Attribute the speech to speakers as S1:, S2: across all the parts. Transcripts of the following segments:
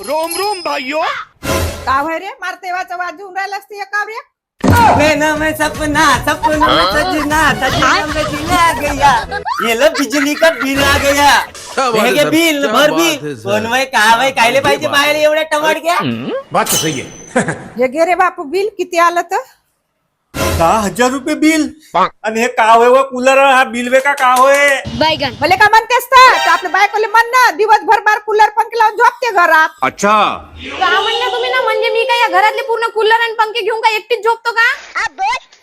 S1: Rome Rome भाइयों।
S2: का भय रे मार तेवाचा वाजून राहिलास ते काव्या
S3: मैं में सपना सपनों में सजना सजना में दिल आ गया ये लो बिजली का बिल आ गया हे बिल भर बिल कोण वय का वय कायले पाहिजे बाहेर एवढ्या टमाट घ्या
S4: बात तो सही है।
S2: हे गे रे बापू बिल किती आलं तर
S5: 10,000 रुपये बिल आणि हे का होय व कूलर हा बिल वे का होय
S6: बैगन
S2: भले का म्हणतेस तर आपल्या बायकोले म्हण ना दिवसभर बार कूलर पंखे लावून झोपते घरात
S1: अच्छा
S6: का म्हणलं तुम्ही ना म्हणजे मी काय या घरातले पूर्ण कूलर आणि पंखे घेऊन काय एकटीच झोपतो का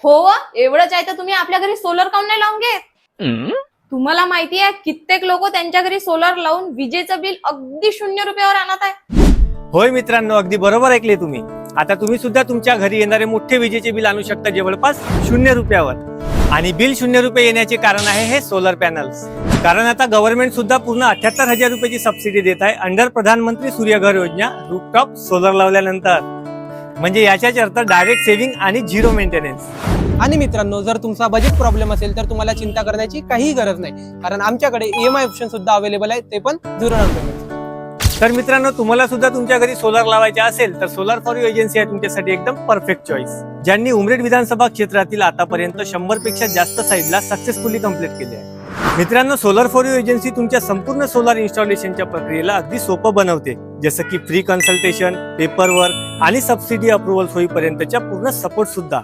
S6: हो एवढंच आहे तर तुम्ही आपल्या घरी सोलर काऊन नाही लावून घेत तुम्हाला माहिती आहे कित्येक लोक त्यांच्या घरी सोलर लावून विजेचं बिल अगदी 0 रुपयावर आणत आहे
S5: होय मित्रांनो, अगदी बरोबर ऐकले तुम्ही. आता तुम्ही सुद्धा तुमच्या घरी येणारे मोठे विजेचे बिल आणू शकता जवळपास 0 रुपयावर. आणि बिल 0 रुपये येण्याचे कारण आहे हे सोलर पॅनल्स. कारण आता गव्हर्नमेंट सुद्धा पूर्ण 78,000 रुपयाची सबसिडी देत आहे अंडर प्रधानमंत्री सूर्यघर योजना रूफटॉप सोलर लावल्यानंतर. म्हणजे याच्याच अर्थ डायरेक्ट सेव्हिंग आणि झिरो मेंटेनन्स.
S7: आणि मित्रांनो, जर तुमचा बजेट प्रॉब्लेम असेल तर तुम्हाला चिंता करण्याची काही गरज नाही, कारण आमच्याकडे EMI ऑप्शन सुद्धा अवेलेबल आहे, ते पण 0 रुपये.
S5: तर मित्रांनो, तुम्हाला सुद्धा तुमच्या घरी सोलर लावायचे असेल तर सोलर फॉर यू एजन्सी आहे तुमच्यासाठी एकदम परफेक्ट चॉईस. ज्यांनी उमरेड विधानसभा क्षेत्रातील आतापर्यंत 100 पेक्षा जास्त साईडला सक्सेसफुली कंप्लीट केले आहे. मित्रांनो, सोलर फॉर यू एजन्सी तुमच्या संपूर्ण सोलर इन्स्टॉलेशनच्या प्रक्रियेला अगदी सोपं बनवते. जसं की फ्री कन्सल्टेशन, पेपर वर्क आणि सबसिडी अप्रुव्हल होईपर्यंतच्या पूर्ण सपोर्ट सुद्धा.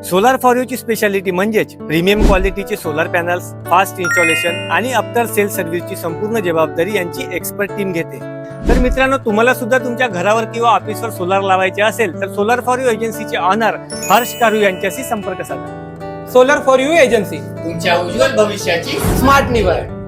S5: सोलर फॉर यू ची स्पेशालिटी म्हणजेच प्रीमियम क्वालिटीचे सोलर पॅनल्स, फास्ट इन्स्टॉलेशन आणि आफ्टर सेल सर्व्हिसची संपूर्ण जबाबदारी यांची एक्सपर्ट टीम घेते. तर मित्रांनो, तुम्हाला सुद्धा तुमच्या घरावर किंवा ऑफिसवर सोलर लावायचे असेल तर सोलर फॉर यू एजन्सीचे ऑनर हर्ष कारू यांच्याशी संपर्क साधा.
S7: सोलर फॉर यू एजन्सी,
S3: तुमच्या उज्ज्वल भविष्याची
S7: स्मार्ट निवड.